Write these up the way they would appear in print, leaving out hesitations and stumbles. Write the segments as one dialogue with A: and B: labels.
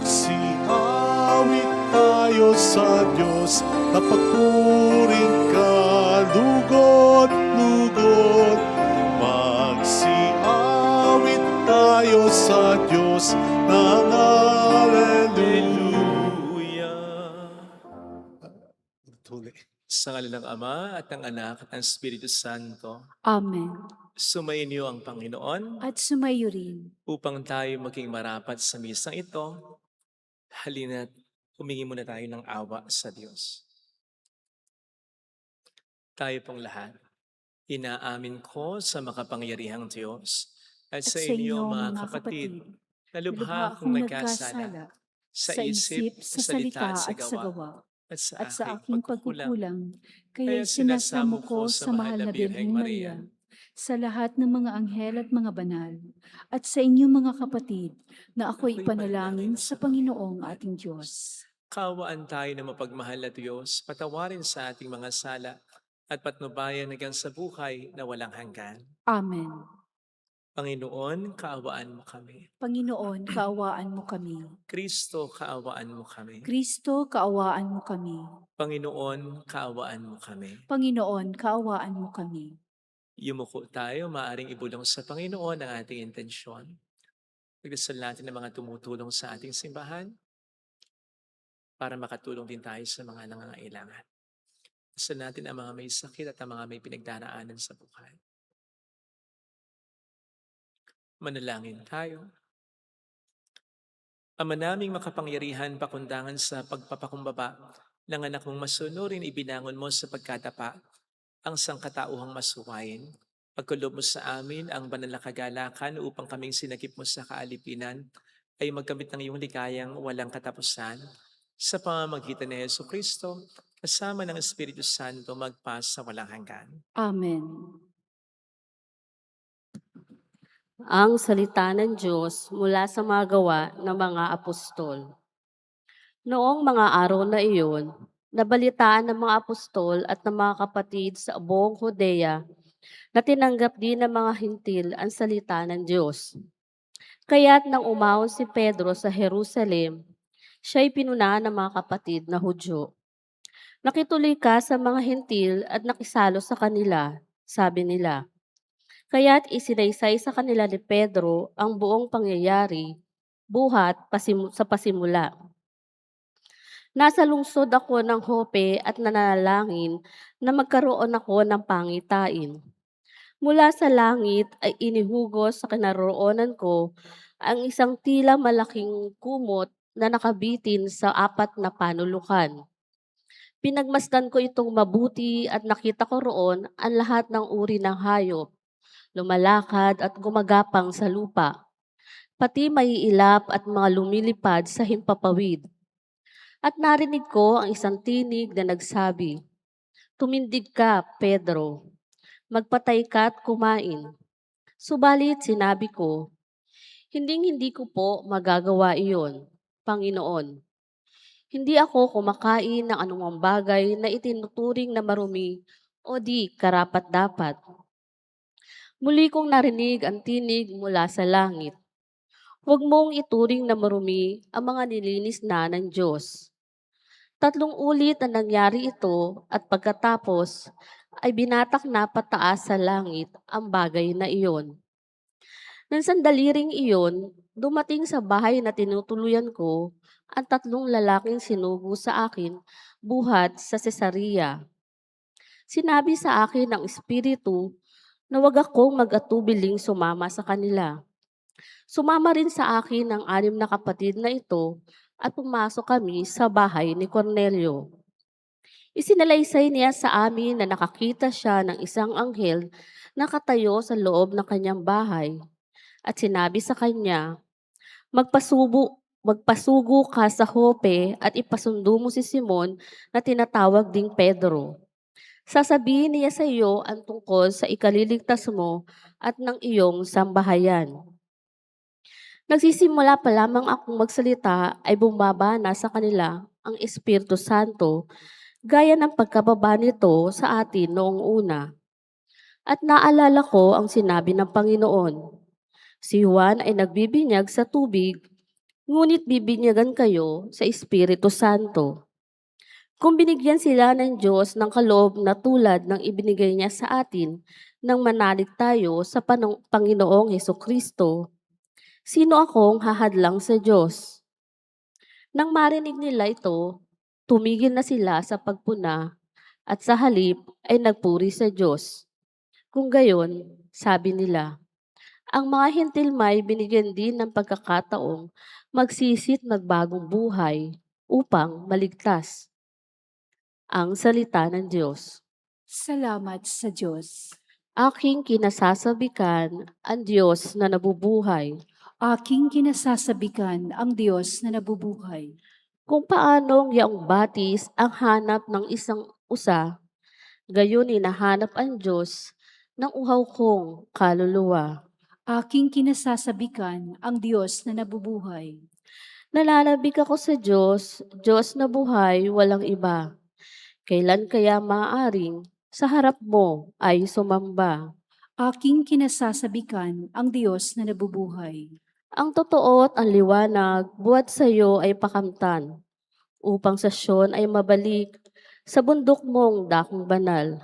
A: Magsiawit tayo sa Diyos, napagpuring ka, lugod-lugod. Magsiawit tayo sa Diyos, ng Alleluia.
B: Sa ngalan ng Ama at ng Anak at ng Espiritu Santo.
C: Amen.
B: Sumainyo ang Panginoon
C: At sumayo rin.
B: upang tayo maging marapat sa misang ito. Halina't humingi muna tayo ng awa sa Diyos. Tayo pong lahat, inaamin ko sa makapangyarihang Diyos at sa inyo mga kapatid, na lubha akong nagkasala sa isip, sa salita at sa gawa, at sa aking pagkukulang.
C: Kaya sinasamo ko sa mahal na Birheng Maria, sa lahat ng mga anghel at mga banal, at sa inyo mga kapatid, na ako'y ipanalangin sa Panginoong ating Diyos.
B: Kaawaan tayo na mapagmahal na Diyos, patawarin sa ating mga sala, at patnubayan hanggang sa buhay na walang hanggan.
C: Amen.
B: Panginoon, kaawaan mo kami.
C: Panginoon, kaawaan mo kami.
B: Kristo, kaawaan mo kami.
C: Kristo, kaawaan mo kami.
B: Panginoon, kaawaan mo kami.
C: Panginoon, kaawaan mo kami.
B: Yumuko tayo, maaring ibulong sa Panginoon ang ating intensyon. Pagdasal natin ng mga tumutulong sa ating simbahan para makatulong din tayo sa mga nangangailangan. Dasal natin ang mga may sakit at ang mga may pinagdaraanan sa buhay. Manalangin tayo. Ama naming makapangyarihan, pakundangan sa pagpapakumbaba ng anak mong masunurin, ibinangon mo sa pagkatapa ang sangkatauhang masuwayin. Pagkulob mo sa amin ang banal na kagalakan upang kaming sinagip mo sa kaalipinan ay magkamit ng iyong ligayang walang katapusan. Sa pamamagitan ni Jesucristo, kasama ng Espiritu Santo, magpas sa walang hanggan.
C: Amen.
D: Ang salita ng Diyos mula sa mga gawa ng mga apostol. Noong mga araw na iyon, nabalitaan ng mga apostol at ng mga kapatid sa buong Judea na tinanggap din ng mga hintil ang salita ng Diyos. Kaya't nang umahon si Pedro sa Jerusalem, siya'y pinunahan ng mga kapatid na Hudyo. Nakituloy ka sa mga hintil at nakisalo sa kanila, sabi nila. Kaya't isinaysay sa kanila ni Pedro ang buong pangyayari, buhat sa pasimula. Nasa lungsod ako ng Jope at nanalangin na magkaroon ako ng pangitain. Mula sa langit ay inihugos sa kinaroroonan ko ang isang tila malaking kumot na nakabitin sa 4 na panulukan. Pinagmasdan ko itong mabuti at nakita ko roon ang lahat ng uri ng hayop, lumalakad at gumagapang sa lupa, pati maiilap at mga lumilipad sa himpapawid. At narinig ko ang isang tinig na nagsabi, "Tumindig ka, Pedro, magpatay ka at kumain." Subalit sinabi ko, hindi ko po magagawa iyon, Panginoon. Hindi ako kumakain ng anumang bagay na itinuturing na marumi o di karapat-dapat. Muli kong narinig ang tinig mula sa langit. Huwag mong ituring na marumi ang mga nilinis na ng Diyos. 3 ulit na nangyari ito at pagkatapos ay binatak na pataas sa langit ang bagay na iyon. Nang sandali ring iyon, dumating sa bahay na tinutuluyan ko ang 3 lalaking sinugo sa akin buhat sa Cesarea. Sinabi sa akin ng Espiritu na wag akong mag-atubiling sumama sa kanila. Sumama rin sa akin ang 6 na kapatid na ito at pumasok kami sa bahay ni Cornelio. Isinalaysay niya sa amin na nakakita siya ng isang anghel na katayo sa loob ng kanyang bahay at sinabi sa kanya, magpasugo ka sa Jope at ipasundo mo si Simon na tinatawag ding Pedro. Sasabihin niya sa iyo ang tungkol sa ikaliligtas mo at ng iyong sambahayan. Nagsisimula pa lamang akong magsalita ay bumaba na sa kanila ang Espiritu Santo gaya ng pagkababa nito sa atin noong una. At naalala ko ang sinabi ng Panginoon. Si Juan ay nagbibinyag sa tubig, ngunit bibinyagan kayo sa Espiritu Santo. Kung binigyan sila ng Diyos ng kaloob na tulad ng ibinigay niya sa atin nang manalig tayo sa Panginoong Hesukristo, sino akong hahadlang sa Diyos? Nang marinig nila ito, tumigil na sila sa pagpuna at sa halip ay nagpuri sa Diyos. Kung gayon, sabi nila, ang mga hentil may binigyan din ng pagkakataong magsisit magbagong buhay upang maligtas. Ang salita ng Diyos.
C: Salamat sa Diyos.
D: Aking kinasasabikan ang Diyos na nabubuhay,
C: Aking kinasasabikan ang Diyos na nabubuhay.
D: kung paanong yaong batis ang hanap ng isang usa, gayon hinahanap ang Diyos ng uhaw kong kaluluwa.
C: Aking kinasasabikan ang Diyos na nabubuhay.
D: Nalalabig ako sa Diyos, Diyos na buhay, walang iba. Kailan kaya maaaring sa harap mo ay sumamba?
C: Aking kinasasabikan ang Diyos na nabubuhay.
D: Ang totoo at ang liwanag, buhat sa iyo ay pakamtan, upang sa Siyon ay mabalik sa bundok mong dakong banal,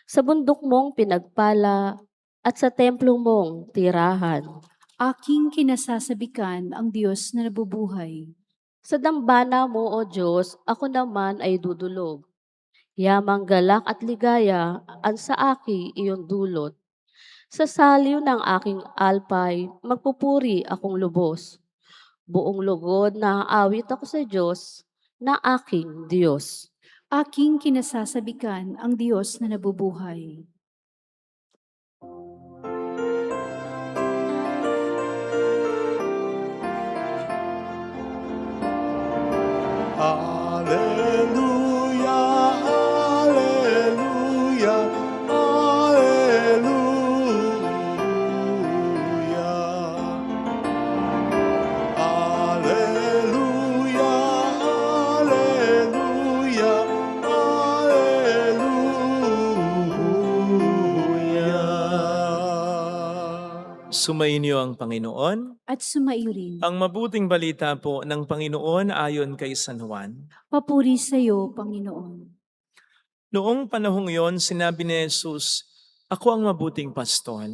D: sa bundok mong pinagpala at sa templo mong tirahan.
C: Aking kinasasabikan ang Diyos na nabubuhay.
D: Sa dambana mo, O Diyos, ako naman ay dudulog. Yamang galak at ligaya ang sa aki iyon dulot. Sa saliw ng aking alpay, magpupuri akong lubos. Buong lugod na aawit ako sa Diyos na aking Diyos.
C: Aking kinasasabikan ang Diyos na nabubuhay.
A: Alleluia, alleluia, alleluia. Alleluia, alleluia, alleluia.
B: Sumainyo ang Panginoon.
C: At sumaiyo rin.
B: Ang mabuting balita po ng Panginoon ayon kay San Juan.
C: Papuri sa iyo, Panginoon.
B: Noong panahong iyon, sinabi ni Jesus, ako ang mabuting pastol.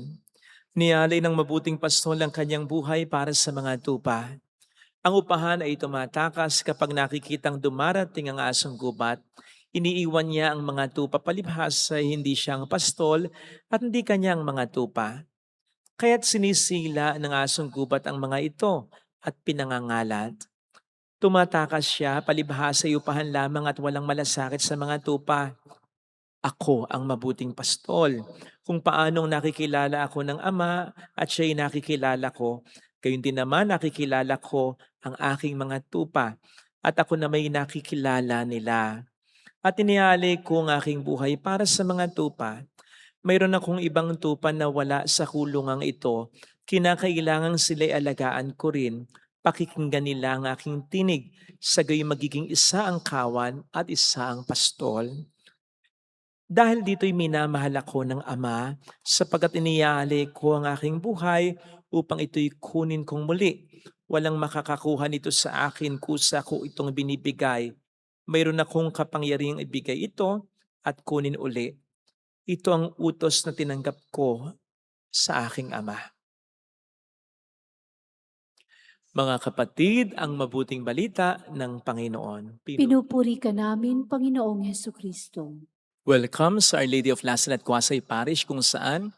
B: Niyalay ng mabuting pastol ang kanyang buhay para sa mga tupa. Ang upahan ay tumatakas kapag nakikitang dumarating ang asong gubat. Iniiwan niya ang mga tupa palibhas ay hindi siyang pastol at hindi kanyang mga tupa. Kaya't sinisila ng asong gubat ang mga ito at pinangangalat. Tumatakas siya palibhas ay upahan lamang at walang malasakit sa mga tupa. Ako ang mabuting pastol. Kung paanong nakikilala ako ng Ama at siya'y nakikilala ko, gayon din naman nakikilala ko ang aking mga tupa at ako na may nakikilala nila. At inialay ko ang aking buhay para sa mga tupa. Mayroon akong ibang tupa na wala sa kulungang ito. Kinakailangan sila'y alagaan ko rin. Pakikinggan nila ang aking tinig. Sa gayon magiging isa ang kawan at isa ang pastol. Dahil dito'y minamahal ako ng Ama, sapagkat iniaalay ko ang aking buhay upang ito'y kunin kong muli. Walang makakakuha nito sa akin kusa ko itong binibigay. Mayroon akong kapangyarihang ibigay ito at kunin uli. Ito ang utos na tinanggap ko sa aking Ama. Mga kapatid, ang mabuting balita ng Panginoon.
C: Pinupuri ka namin, Panginoong Hesukristo.
B: Welcome sa Our Lady of Lasalette Quasay Parish kung saan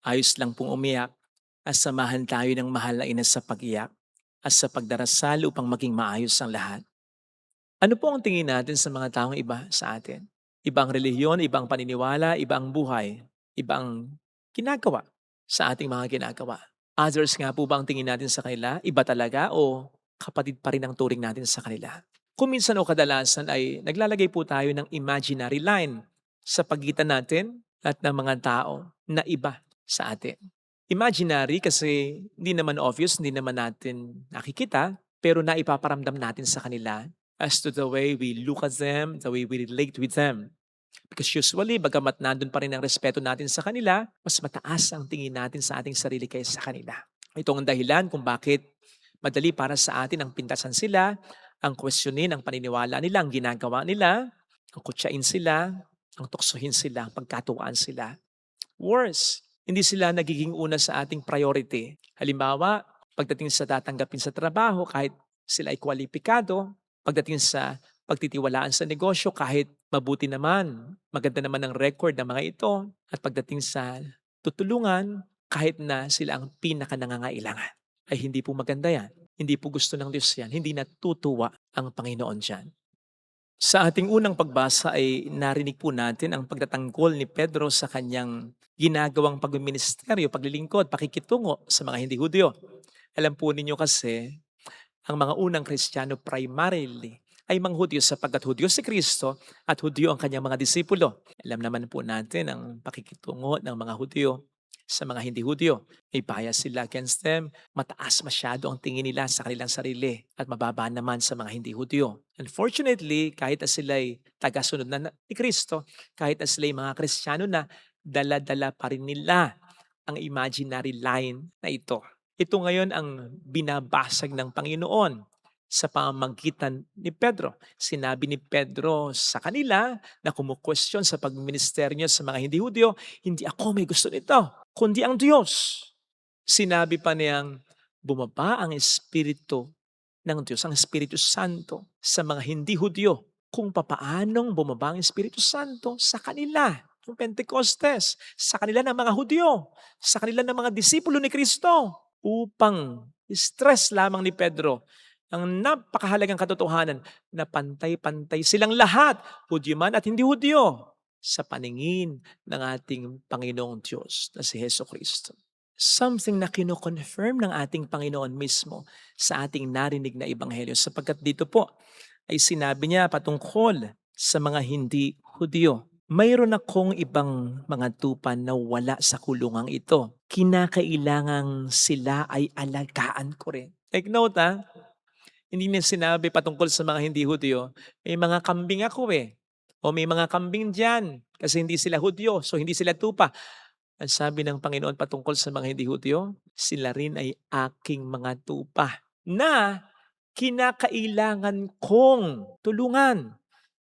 B: ayos lang pong umiyak at samahan tayo ng mahal na ina sa pag-iyak at sa pagdarasal upang maging maayos ang lahat. Ano po ang tingin natin sa mga taong iba sa atin? Ibang relihiyon, ibang paniniwala, ibang buhay, ibang ginagawa sa ating mga ginagawa. Others nga po ba ang tingin natin sa kanila? Iba talaga o kapatid pa rin ang turing natin sa kanila? Kung minsan o kadalasan ay naglalagay po tayo ng imaginary line sa pagitan natin at ng mga tao na iba sa atin. Imaginary kasi hindi naman obvious, hindi naman natin nakikita, pero naipaparamdam natin sa kanila as to the way we look at them, the way we relate with them. Because usually, bagamat nandun pa rin ang respeto natin sa kanila, mas mataas ang tingin natin sa ating sarili kaysa sa kanila. Ito ang dahilan kung bakit Madali para sa atin ang pintasan sila, ang questionin ang paniniwala nila, ang ginagawa nila, ang kutsain sila, ang tuksohin sila, ang pagkatuwaan sila. Worse, hindi sila nagiging una sa ating priority. Halimbawa, pagdating sa tatanggapin sa trabaho, kahit sila ay kwalipikado, pagdating sa pagtitiwalaan sa negosyo, kahit mabuti naman, maganda naman ang record ng mga ito, at pagdating sa tutulungan, kahit na sila ang pinaka nangangailangan, ay hindi po maganda yan. Hindi po gusto ng Diyos yan. Hindi natutuwa ang Panginoon dyan. Sa ating unang pagbasa ay narinig po natin ang pagtatanggol ni Pedro sa kanyang ginagawang pagministeryo, paglilingkod, pakikitungo sa mga hindi Hudyo. Alam po ninyo kasi, ang mga unang Kristiyano primarily ay mga Hudyo sapagkat Hudyo si Kristo at Hudyo ang kanyang mga disipulo. Alam naman po natin ang pakikitungo ng mga Hudyo sa mga hindi Hudyo. May bias sila against them. Mataas masyado ang tingin nila sa kanilang sarili at mababa naman sa mga hindi Hudyo. Unfortunately, kahit na sila'y tagasunod na ni Kristo, kahit na sila'y mga Kristiyano na, dala-dala pa rin nila ang imaginary line na ito. Ito ngayon ang binabasag ng Panginoon sa pamamagitan ni Pedro. Sinabi ni Pedro sa kanila na kumukwestiyon sa pagministeryo niya sa mga hindi Hudyo, hindi ako may gusto nito, kundi ang Diyos. Sinabi pa niyang bumaba ang Espiritu ng Diyos, ang Espiritu Santo sa mga hindi Hudyo. Kung papaanong bumaba ang Espiritu Santo sa kanila, yung Pentecostes, sa kanila ng mga Hudyo, sa kanila ng mga disipulo ni Kristo, upang stress lamang ni Pedro ang napakahalagang katotohanan na pantay-pantay silang lahat, Hudyo man at hindi Hudyo, sa paningin ng ating Panginoong Diyos na si Hesus Kristo. Something na kino-confirm ng ating Panginoon mismo sa ating narinig na ebanghelyo sapagkat dito po ay sinabi niya patungkol sa mga hindi Hudyo. Mayroon akong ibang mga tupan na wala sa kulungang ito. Kinakailangang sila ay alagaan ko rin. Take note hindi niya sinabi patungkol sa mga hindi Hudyo, may mga kambing ako o may mga kambing dyan kasi hindi sila Hudyo, so hindi sila tupa. Ang sabi ng Panginoon patungkol sa mga hindi Hudyo, sila rin ay aking mga tupa na kinakailangan kong tulungan.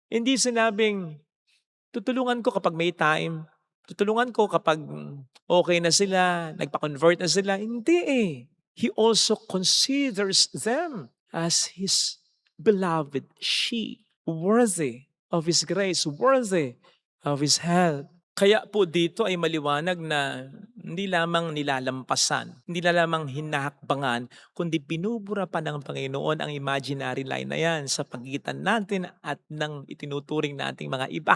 B: Hindi sinabing, tutulungan ko kapag may time, tutulungan ko kapag okay na sila, nagpa-convert na sila. Hindi He also considers them as His beloved sheep, worthy of His grace, worthy of His help. Kaya po dito ay maliwanag na hindi lamang nilalampasan, hindi na lamang hinahakbangan, kundi binubura pa ng Panginoon ang imaginary line na yan sa pagitan natin at ng itinuturing nating mga iba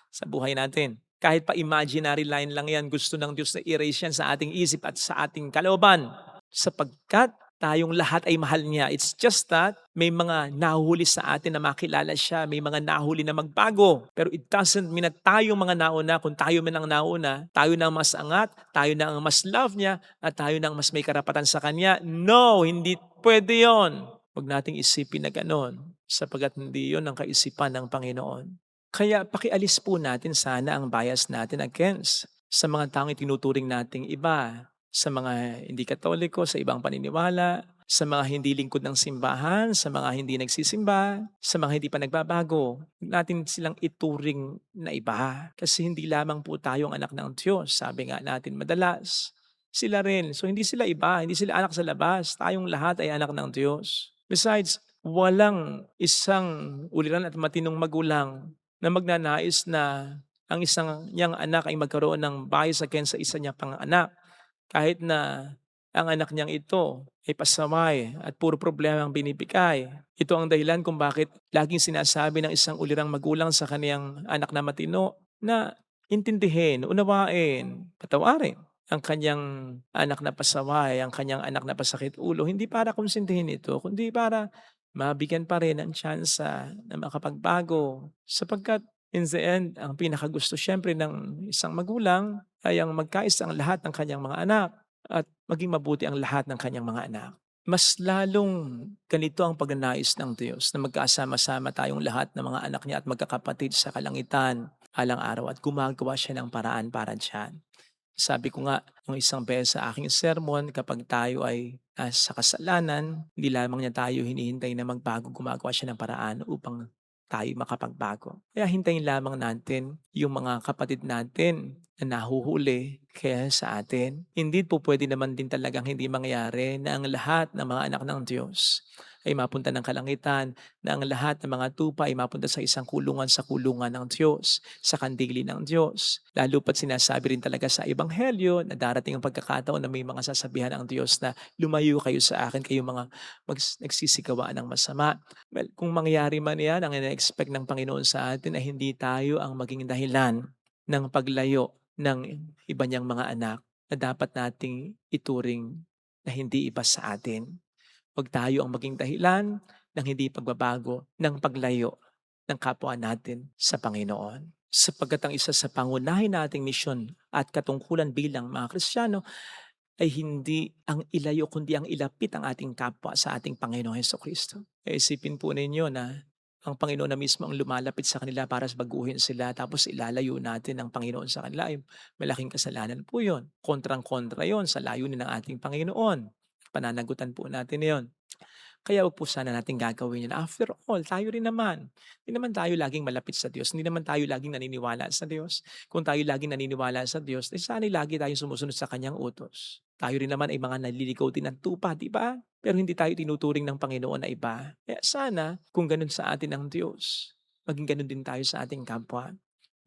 B: sa buhay natin. Kahit pa imaginary line lang yan, gusto ng Diyos na erase yan sa ating isip at sa ating kalooban. Sapagkat tayong lahat ay mahal niya. It's just that may mga nahuli sa atin na makilala siya, may mga nahuli na magbago. Pero it doesn't mean na tayong mga nauna, kung tayo man ang nauna, tayo na ang mas angat, tayo na ang mas love niya, at tayo na ang mas may karapatan sa kanya. No, hindi pwede yon. Huwag nating isipin na ganon, sapagkat hindi yon ang kaisipan ng Panginoon. Kaya pakialis po natin sana ang bias natin against sa mga taong itinuturing nating iba, sa mga hindi Katoliko, sa ibang paniniwala, sa mga hindi lingkod ng simbahan, sa mga hindi nagsisimba, sa mga hindi pa nagbabago. Huwag natin silang ituring na iba. Kasi hindi lamang po tayong anak ng Diyos. Sabi nga natin madalas, sila rin. So hindi sila iba, hindi sila anak sa labas. Tayong lahat ay anak ng Diyos. Besides, walang isang uliran at matinong magulang na magnanais na ang isang niyang anak ay magkaroon ng bias against sa isa niya pang anak. Kahit na ang anak niyang ito ay pasaway at puro problema ang binibigay. Ito ang dahilan kung bakit laging sinasabi ng isang ulirang magulang sa kaniyang anak na matino na intindihin, unawain, patawarin ang kanyang anak na pasaway, ang kanyang anak na pasakit ulo. Hindi para konsintihin ito, kundi para mabigyan pa rin ang tsansa na makapagbago. Sapagkat in the end, ang pinakagusto siyempre ng isang magulang ay ang magkaisa ang lahat ng kanyang mga anak at maging mabuti ang lahat ng kanyang mga anak. Mas lalong ganito ang pagnanais ng Diyos na magkasama-sama tayong lahat ng mga anak niya at magkakapatid sa kalangitan alang araw at gumagawa siya ng paraan para diyan. Sabi ko nga nung isang beses sa aking sermon, kapag tayo ay sa kasalanan, hindi lamang niya tayo hinihintay na magbago, gumagawa siya ng paraan upang tayo makapagbago. Kaya hintayin lamang natin yung mga kapatid natin na nahuhuli kaya sa atin. Hindi po pwede naman din talagang hindi mangyari na ang lahat ng mga anak ng Diyos ay mapunta ng kalangitan, na ang lahat ng mga tupa ay mapunta sa isang kulungan, sa kulungan ng Diyos, sa kandili ng Diyos. Lalo pat sinasabi rin talaga sa Ebanghelyo na darating ang pagkakataon na may mga sasabihan ang Diyos na lumayo kayo sa akin, kayo mga nagsisigawaan ng masama. Well, kung mangyari man yan, ang ina-expect ng Panginoon sa atin ay hindi tayo ang maging dahilan ng paglayo ng iba niyang mga anak na dapat nating ituring na hindi iba sa atin. Huwag tayo ang maging dahilan ng hindi pagbabago, ng paglayo ng kapwa natin sa Panginoon. Sapagkat ang isa sa pangunahin nating misyon at katungkulan bilang mga Kristiyano ay hindi ang ilayo kundi ang ilapit ang ating kapwa sa ating Panginoon Jesucristo. Isipin po ninyo na ang Panginoon na mismo ang lumalapit sa kanila para baguhin sila, tapos ilalayo natin ang Panginoon sa kanila, ay malaking kasalanan po yun. Kontrang-kontra yun sa layunin ng ating Panginoon. Pananagutan po natin yon. Kaya wag po sana natin gagawin yun. After all, tayo rin naman. Hindi naman tayo laging malapit sa Diyos. Hindi naman tayo laging naniniwala sa Diyos. Kung tayo laging naniniwala sa Diyos, eh sana lagi tayong sumusunod sa Kanyang utos. Tayo rin naman ay mga naliligaw din ng tupa, di ba? Pero hindi tayo tinuturing ng Panginoon na iba. Kaya sana, kung ganun sa atin ang Diyos, maging ganun din tayo sa ating kapwa.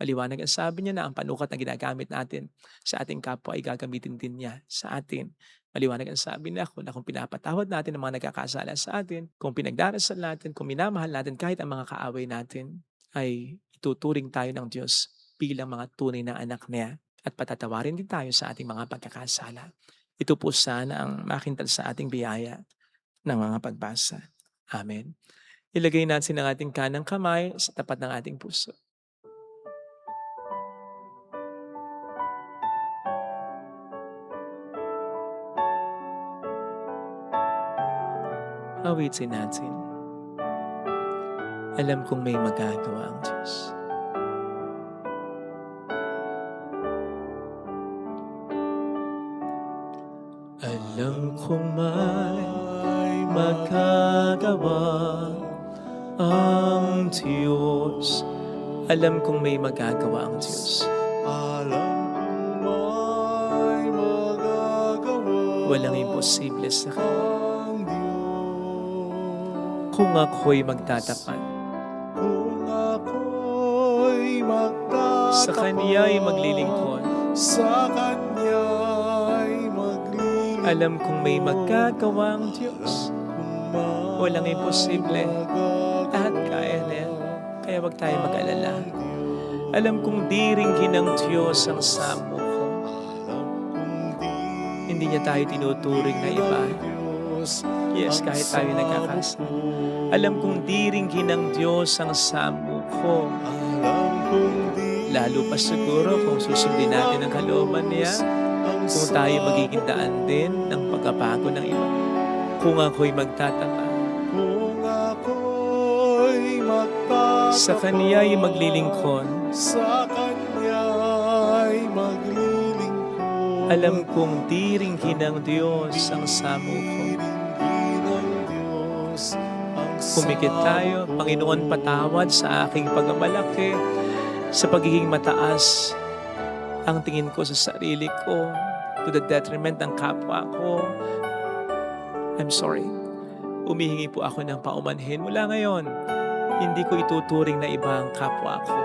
B: Maliwanag ang sabi niya na ang panukat na ginagamit natin sa ating kapwa ay gagamitin din niya sa atin. Maliwanag ang sabi niya na kung pinapatawad natin ang mga nagkakasala sa atin, kung pinagdarasal natin, kung minamahal natin kahit ang mga kaaway natin, ay ituturing tayo ng Diyos bilang mga tunay na anak niya at patatawarin din tayo sa ating mga pagkakasala. Ito po sana ang makintal sa ating biyaya ng mga pagbasa. Amen. Ilagay natin ang ating kanang kamay sa tapat ng ating puso. Awitin natin. Alam kong may magagawa ang Diyos. Alam kong may magagawa ang Diyos. Alam kong may magagawa ang Diyos.
A: Alam kong may magagawa
B: Walang imposible sa Kanya.
A: ang Diyos.
B: Kung ako'y magtatapat,
A: Kung ako'y magtatapat
B: sa Kanya'y maglilingkod,
A: sa Kanya'y maglilingkod.
B: alam kong may magagawa ang Diyos. Walang imposible. Lahat kaya niya. Kaya wag tayo mag-alala. Alam kong diringgin ng Diyos ang samo ko. Hindi niya tayo tinuturing na iba. Yes, kahit tayo nagkakasama. Alam kong diringgin ng Diyos ang samo ko. Lalo pa siguro kung susundin natin ang kalooban niya, kung tayo magiging daan din ng pagkabago ng iba. Kung ako'y magtatapat,
A: Kung ako'y magtatapat
B: sa Kaniya'y maglilingkod,
A: sa Kanya'y maglilingkod.
B: alam kong diringgin ng Diyos ang samo ko. Pumikit tayo, Panginoon, patawad sa aking pagmamalaki, sa pagiging mataas ang tingin ko sa sarili ko, to the detriment ng kapwa ko. I'm sorry. Umihingi po ako ng paumanhin. Mula ngayon, hindi ko ituturing na iba ang kapwa ko.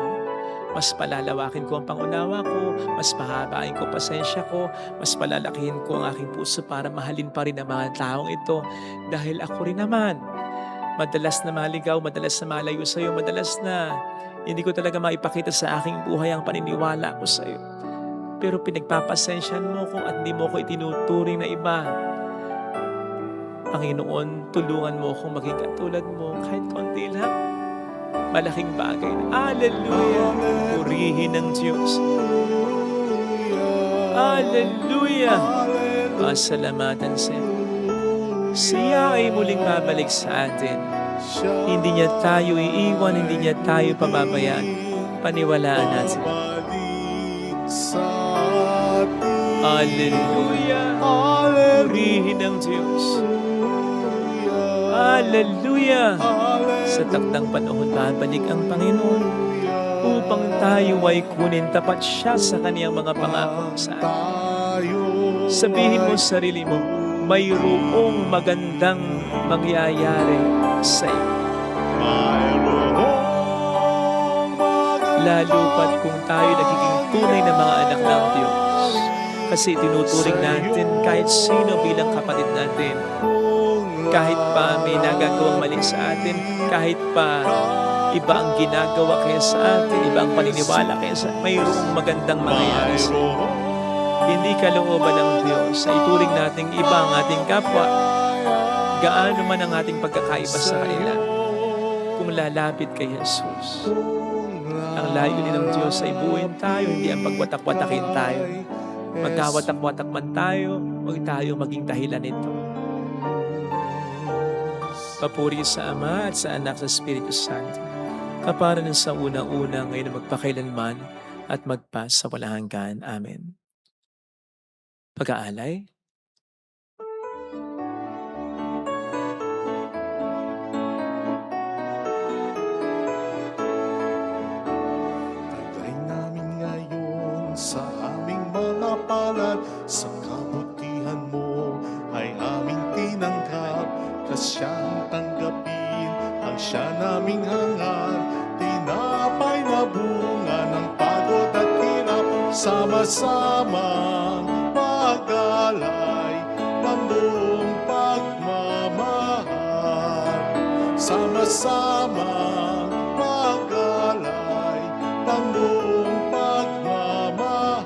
B: Mas palalawakin ko ang pangunawa ko, mas pahabain ko pasensya ko, mas palalakihin ko ang aking puso para mahalin pa rin ang mga taong ito. Dahil ako rin naman, madalas na maligaw, madalas na malayo sa iyo, madalas na hindi ko talaga maipakita sa aking buhay ang paniniwala ko sa iyo. Pero pinagpapasensyahan mo ko at hindi mo ko itinuturing na iba. Panginoon, tulungan mo akong maging katulad mo kahit konti lang. Malaking bagay. Hallelujah! Purihin ng Diyos. Hallelujah! Pasalamatan siya. Siya ay muling babalik sa atin. Hindi niya tayo iiwan, hindi niya tayo pababayaan. Paniwalaan natin.
A: Babalik sa atin.
B: Hallelujah! Purihin ang Diyos. Hallelujah! Sa takdang panahon, babalik ang Panginoon upang tayo ay kunin tapat siya sa kaniyang mga pangako sa atin. Sabihin mo sa sarili mo, mayroong magandang mangyayari sa iyo. Lalo pat kung tayo nagiging tunay na mga anak ng Diyos. Kasi tinuturing natin kahit sino bilang kapatid natin. Kahit pa may nagagawang mali sa atin, kahit pa iba ang ginagawa kaya sa atin, iba ang paniniwala kaya sa atin, mayroong magandang mangyayari sa iyo. Hindi kalooban ng Diyos na ituring nating iba ang ating kapwa, gaano man ang ating pagkakaiba sa kanila, kung lalapit kay Jesus. Ang layunin ng Diyos ay buuin tayo, hindi ang pagwatak-watakin tayo. Magkawatak-watak man tayo, huwag tayo maging dahilan nito. Papuri sa Ama at sa Anak sa Espiritu Santo, kapara ng sa unang-una ngayon na magpakailanman at magpa sa walang hanggan. Amen. Pag-aalay.
A: Tagay namin ngayon sa aming mga palad, sa kabutihan mo ay aming tinanggap. Kasyang tanggapin ang siya naming hangar, tinapay na bunga ng pagod at hirap, sama-samang pag-alay ng buong pagmamahal. Sama-samang pag-alay ng buong pagmamahal.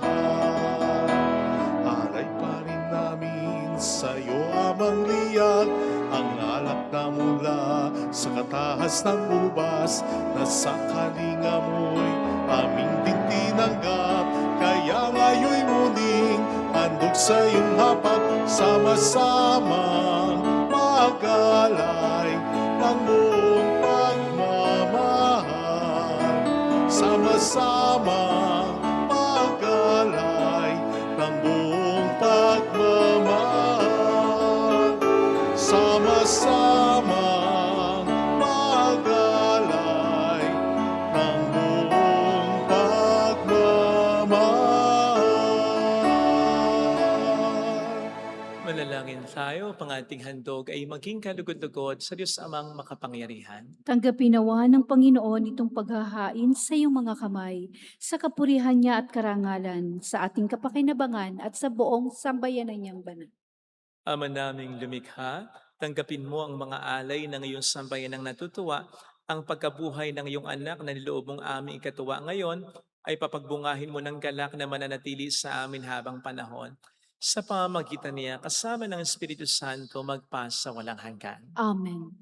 A: Aray pa rin namin sa'yo amang liyag, ang alap na mula sa kataas ng ubas, na sa kalinga mo'y aming din tinanggap. Kaya ngayon'y muling handog sa iyong hapag, sama-samang pag-alay ng buong pagmamahal. Sama-samang pag-alay ng buong pagmamahal. Sama-samang pag-alay ng buong pagmamahal.
B: Manalangin tayo, pang ating handog ay maging kalugod-lugod sa Diyos Amang makapangyarihan.
C: Tanggapin nawa ng Panginoon itong paghahain sa iyong mga kamay, sa kapurihan niya at karangalan, sa ating kapakinabangan at sa buong sambayanan niyang banal.
B: Ama naming lumikha, tanggapin mo ang mga alay ng iyong sambayanang natutuwa, ang pagkabuhay ng iyong anak na niloob mong aming ikatuwa ngayon, ay papagbungahin mo ng galak na mananatili sa amin habang panahon. Sa pamamagitan niya, kasama ng Espiritu Santo, magpasa walang hanggan.
C: Amen.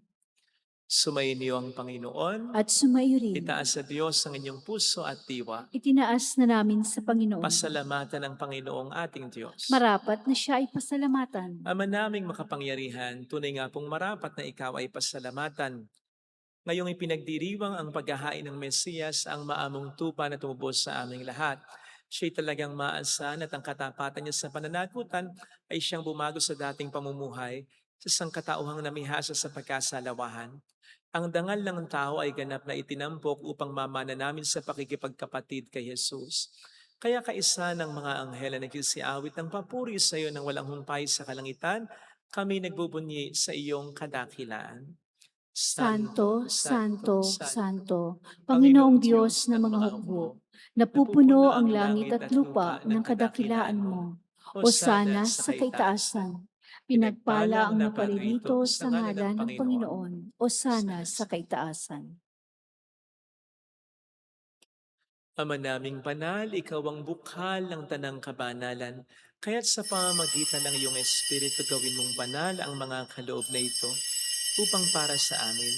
B: Sumayin niyo ang Panginoon.
C: At sumayo rin,
B: Itaas sa Diyos ang inyong puso at diwa.
C: itinaas na namin sa Panginoon.
B: Pasalamatan ng Panginoong ating Diyos.
C: Marapat na siya ay pasalamatan.
B: Ama naming makapangyarihan, tunay nga pong marapat na ikaw ay pasalamatan. Ngayong ipinagdiriwang ang paghahain ng Mesiyas, ang maamong tupa na tumubos sa aming lahat. Siya'y talagang maasahan at ang katapatan niya sa pananagutan ay siyang bumago sa dating pamumuhay sa sangkatauhang namihasa sa pagkasalawahan. Ang dangal ng tao ay ganap na itinampok upang mamana namin sa pakikipagkapatid kay Jesus. Kaya kaisa ng mga anghel na nagsisiawit ng papuri sa iyo ng walang humpay sa kalangitan, kami nagbubunyi sa iyong kadakilaan.
C: Santo, Santo, Santo, Panginoong Diyos ng mga hukbo, napupuno ang langit at lupa ng kadakilaan mo. Hosana sa kaitaasan. Pinagpala ang naparirito sa ngalan ng Panginoon. Hosana sa kaitaasan.
B: Ama naming banal, ikaw ang bukhal ng tanang kabanalan. Kaya't sa pamamagitan ng iyong Espiritu gawin mong banal ang mga kaloob na ito upang para sa amin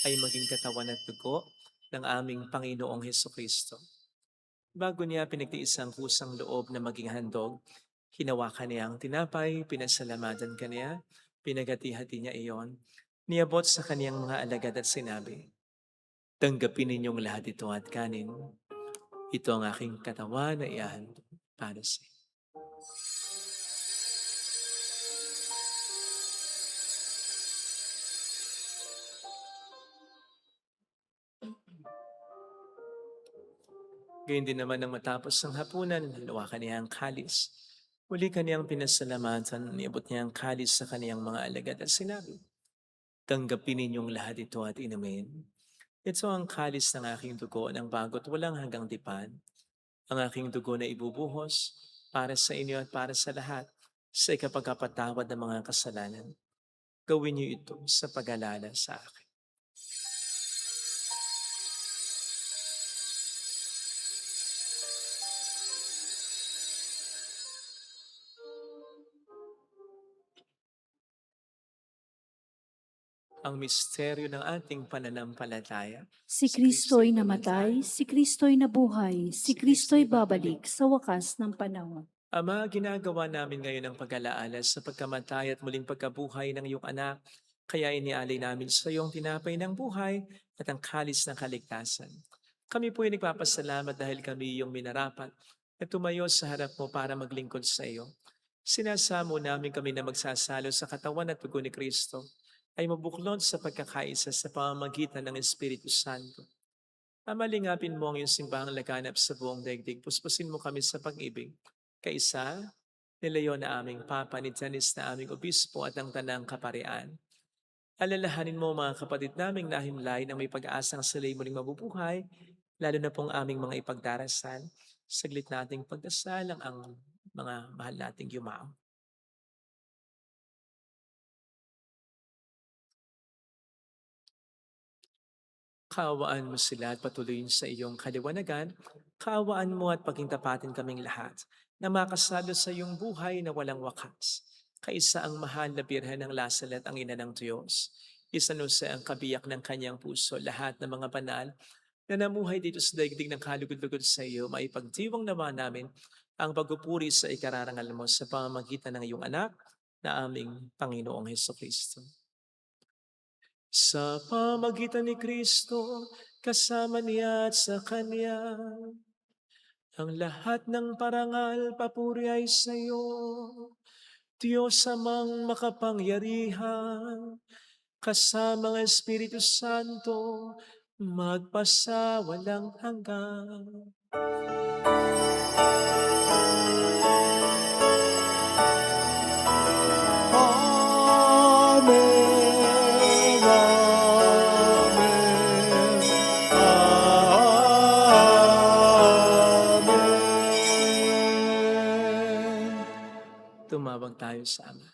B: ay maging katawan at dugo ng aming Panginoong Hesukristo. Bago niya pinagtiis ang kusang loob na maging handog, hinawakan niya ang tinapay, pinasalamatan kaniya, pinagati-hati niya iyon, niabot sa kaniyang mga alagad at sinabi, "Tanggapin ninyong lahat ito at kanin. Ito ang aking katawan na iyan para sa inyo." Gayun din naman nang matapos ang hapunan, hinawakan niya ang kalis. Muli kaniyang pinasalamatan, niabot niya ang kalis sa kaniyang mga alagad at sinabi, "Tanggapin ninyong lahat ito at inumin. Ito ang kalis ng aking dugo ng bago't walang hanggang tipan. Ang aking dugo na ibubuhos para sa inyo at para sa lahat sa ikapagkapatawad ng mga kasalanan. Gawin niyo ito sa pag-alala sa akin." Ang misteryo ng ating pananampalataya.
C: Si Kristo'y namatay, si Kristo'y nabuhay, si Kristo'y babalik sa wakas ng panahon.
B: Ama, ginagawa namin ngayon ang pag-alaala sa pagkamatay at muling pagkabuhay ng iyong anak. Kaya inialay namin sa iyong tinapay ng buhay at ang kalis ng kaligtasan. Kami po ay nagpapasalamat dahil kami iyong minarapat at tumayo sa harap mo para maglingkod sa iyo. Sinasamo namin kami na magsasalo sa katawan at dugo ni Kristo ay mabuklod sa pagkakaisa sa pamamagitan ng Espiritu Santo. Amalingapin mo ang iyong simbahang laganap sa buong daigdig. Puspusin mo kami sa pag-ibig. Kaisa, ni Leon na aming Papa, ni Janis na aming Obispo at ang Tanang Kaparian. Alalahanin mo mga kapatid naming nahimlay na may pag-asang sila'y muling mabubuhay, lalo na pong aming mga ipagdarasal. Saglit nating pagdasalang ang mga mahal nating yumao. Kaawaan mo sila at patuloyin sa iyong kaliwanagan. Kaawaan mo at pagingtapatin kaming lahat na makasalo sa iyong buhay na walang wakas. Kaisa ang mahal na birhen ng Lasalet ang ina ng Diyos. Isanusa ang kabiyak ng kanyang puso, lahat ng mga banal na namuhay dito sa daigdig ng kalugod-lugod sa iyo, maipagdiwang naman namin ang pagpupuri sa ikararangal mo sa pamamagitan ng iyong anak na aming Panginoong Heso Kristo. Sa pamagitan ni Kristo, kasama niya at sa Kanya, ang lahat ng parangal papuri ay sa iyo, Diyos amang makapangyarihan, kasama ang Espiritu Santo, magpasawalang hanggan.
A: Amen, amen, amen.
B: Tumawag tayo sa Ama.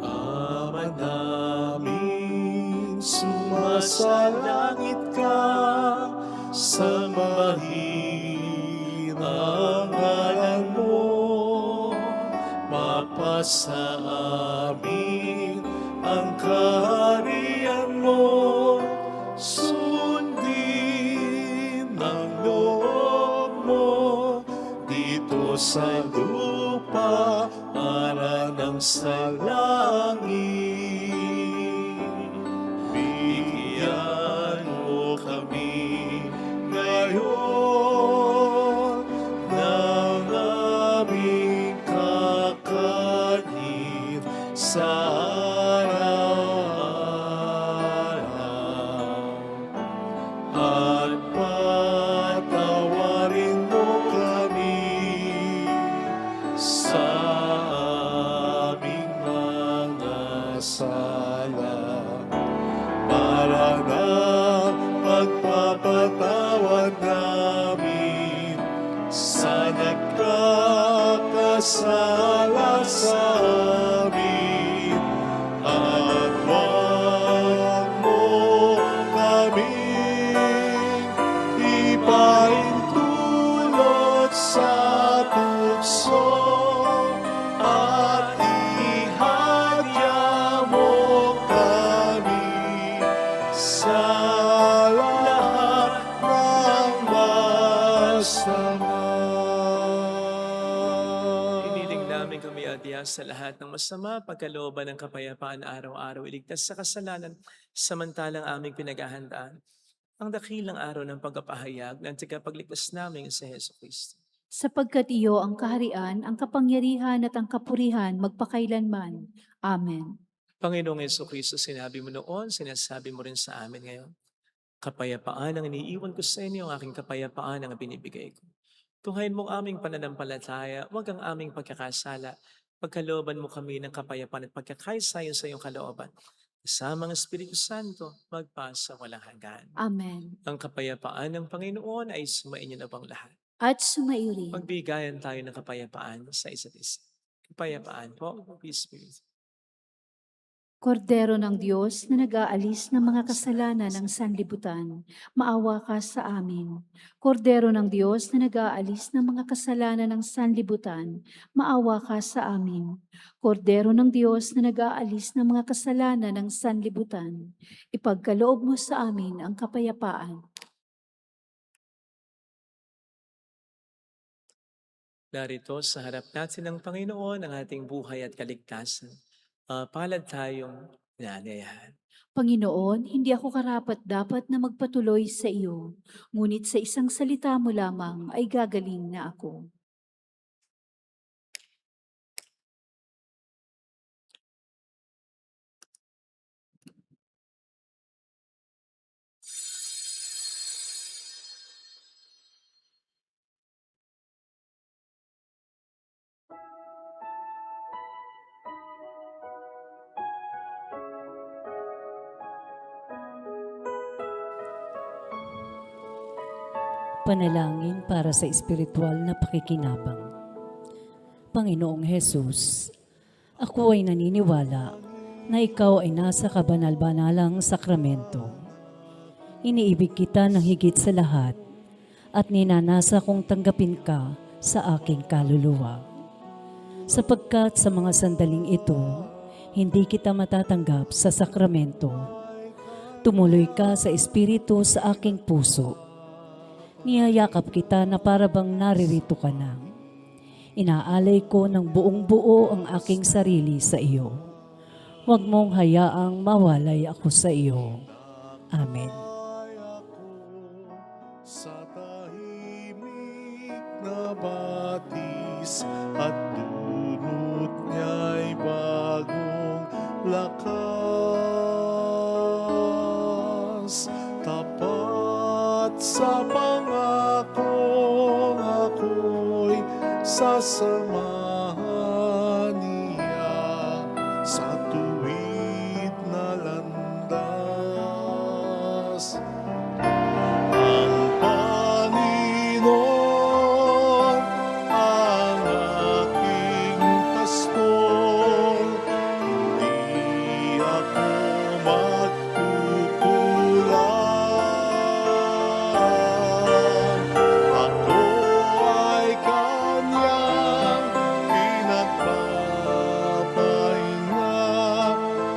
A: Ama namin, sumasalangit ka, sambahin ang ngalan mo, mapasa amin ang kaharian mo, sundin ang loob mo, dito sa lupa para ng sa langit. Bigyan mo kami ngayon ng aming kakanin sa araw-araw. At patawarin mo kami sa aming mga sala, para na pagpapatawad namin sa nagkakasala sa amin. At huwag mo kaming ipaintulot sa tukso, at ihadya mo kami sa lahat ng masama.
B: Iniling namin kami adya sa lahat ng masama, pagkalooban ng kapayapaan araw-araw, iligtas sa kasalanan, samantalang aming pinaghahandaan ang dakilang araw ng pagpapahayag ng tagapagligtas namin sa Heso Kristo.
C: sapagkat iyo ang kaharian, ang kapangyarihan at ang kapurihan magpakailanman. Amen.
B: Panginoong Kristo, sinabi mo noon, sinasabi mo rin sa amin ngayon. Kapayapaan ang iniiwan ko sa inyo, ang aking kapayapaan ang binibigay ko. Tunghayin mo ang aming pananampalataya, huwag ang aming pagkakasala. Pagkalooban mo kami ng kapayapaan at pagkakaisayon sa iyong kalooban. Kasama ang Espiritu Santo, magpasa walang hanggan.
C: Amen.
B: Ang kapayapaan ng Panginoon ay sumainyo na bang lahat.
C: At sumaiyo rin.
B: Magbigayan tayo ng kapayapaan sa isa't isa. Kapayapaan po, peace be with you.
C: Kordero ng Diyos na nag-aalis ng mga kasalanan ng sanlibutan, maawa ka sa amin. Kordero ng Diyos na nag-aalis ng mga kasalanan ng sanlibutan, maawa ka sa amin. Kordero ng Diyos na nag-aalis ng mga kasalanan ng sanlibutan, ipagkaloob mo sa amin ang kapayapaan.
B: Narito sa harap natin ng Panginoon ang ating buhay at kaligtasan. Palad tayong inaanyayahan.
C: Panginoon, hindi ako karapat-dapat na magpatuloy sa iyo, ngunit sa isang salita mo lamang ay gagaling na ako.
E: Panalangin para sa espiritual na pakikinabang. Panginoong Hesus, ako ay naniniwala na ikaw ay nasa kabanal-banalang sakramento. Iniibig kita ng higit sa lahat at ninanasa kong tanggapin ka sa aking kaluluwa. Sapagkat sa mga sandaling ito, hindi kita matatanggap sa sakramento. Tumuloy ka sa espiritu sa aking puso. Niyayakap kita na para bang naririto ka na. Inaalay ko ng buong buo ang aking sarili sa iyo. Huwag mong hayaang mawalay ako sa iyo. Amen.
A: Ay ako sa tahimik na batis at dulot niya'y bagong lakas. Tapat sa pangakong ako'y sasamahan niya sa tuwid na landas. Ang Panginoon ang aking pastor, hindi ako magkukulang. Ako ay kanyang pinagpapahinga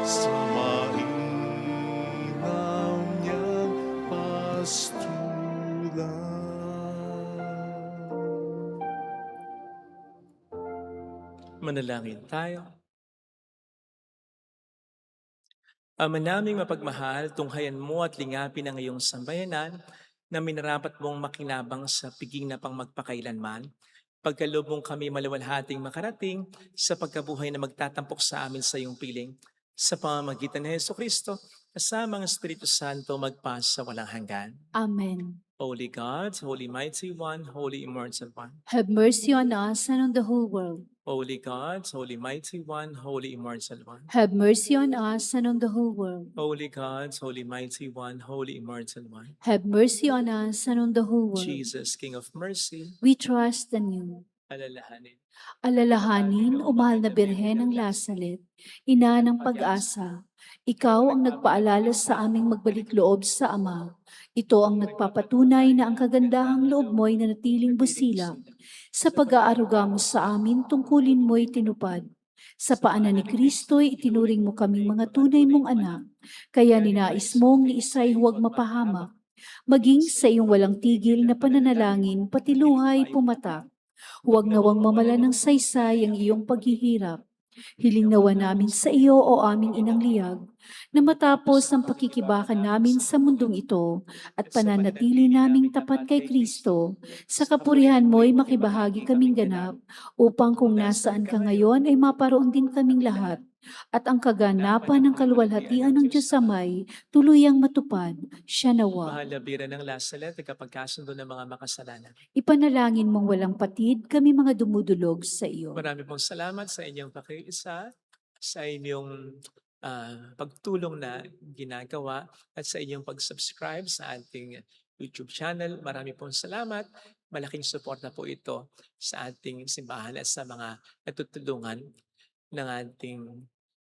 A: sa mainam niyang pastulan.
B: Manalangin tayo. Ama naming mapagmahal, tunghayan mo at lingapin ang iyong sambayanan na minarapat mong makinabang sa piging na pang magpakailanman. Pagkaloob mong kami maluwalhating makarating sa pagkabuhay na magtatampok sa amin sa iyong piling. Sa pamamagitan ni Jesucristo, kasama ang Espiritu Santo magpasa walang hanggan.
C: Amen.
B: Holy God, Holy Mighty One, Holy Immortal One.
C: Have mercy on us and on the whole world.
B: Holy God, Holy Mighty One, Holy Immortal One.
C: Have mercy on us and on the whole world.
B: Holy God, Holy Mighty One, Holy Immortal One.
C: Have mercy on us and on the whole world.
B: Jesus, King of Mercy,
C: We trust in you.
B: alalahanin.
C: Alalahanin, o mahal na Birhen ng Lasalet, ina ng pag-asa, ikaw ang nagpaalala sa aming magbalik loob sa Ama. Ito ang nagpapatunay na ang kagandahang loob mo'y nanatiling busilak. Sa pag-aaruga mo sa amin, tungkulin mo'y tinupad. Sa paanan ni Kristo'y itinuring mo kaming mga tunay mong anak, kaya ninais mong ni isa'y huwag mapahamak. Maging sa iyong walang tigil na pananalangin, pati luhay pumatak. Huwag nawang mamala ng saysay ang iyong paghihirap. Hiling nawa namin sa iyo, O aming inang liyag, na matapos ang pakikibakan namin sa mundong ito at pananatili naming tapat kay Kristo, sa kapurihan mo'y makibahagi kaming ganap, upang kung nasaan ka ngayon ay maparoon din kaming lahat, at ang kaganapan ng kaluwalhatian ng Diyos Amay tuluyang matupad, siya nawa.
B: Mahal na bira ng Lasalet, kapagkasundo ng mga makasalanan.
C: Ipanalangin mong walang patid kami mga dumudulog sa iyo.
B: Marami pong salamat sa inyong pakiisa, sa inyong pagtulong na ginagawa, at sa inyong pag-subscribe sa ating YouTube channel. Marami pong salamat. Malaking suporta po ito sa ating simbahan at sa mga natutulungan ng ating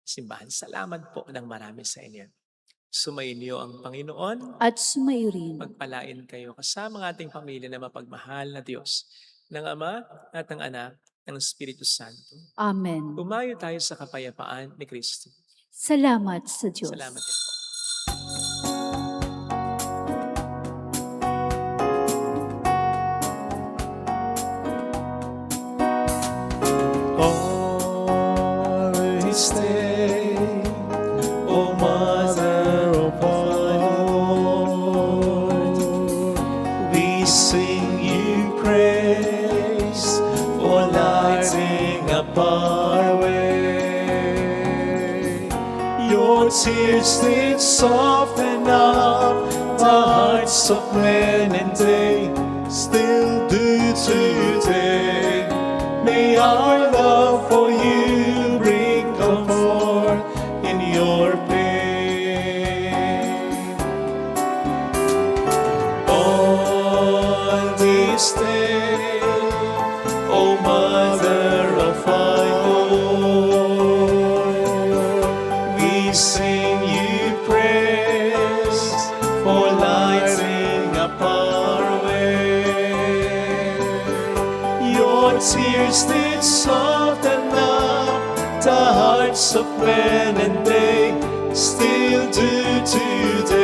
B: simbahan. Salamat po ng marami sa inyo. Sumainyo ang Panginoon.
C: At sumayo rin.
B: Pagpalain kayo kasama ng ating pamilya na mapagmahal na Diyos, ng Ama at ng Anak, ng Espiritu Santo.
C: Amen.
B: Pumayo tayo sa kapayapaan ni Kristo.
C: Salamat sa Diyos.
B: Salamat din po.
A: Always stay, O Mother of God. We sing you praise for lighting up our way. Your tears did soften up the hearts of men and they still do today. May our love for you bring comfort in your pain. On this day, O Mother of our Lord, we sing you praise for lighting up our way. Your tears did soften up the hearts of men and they still do today.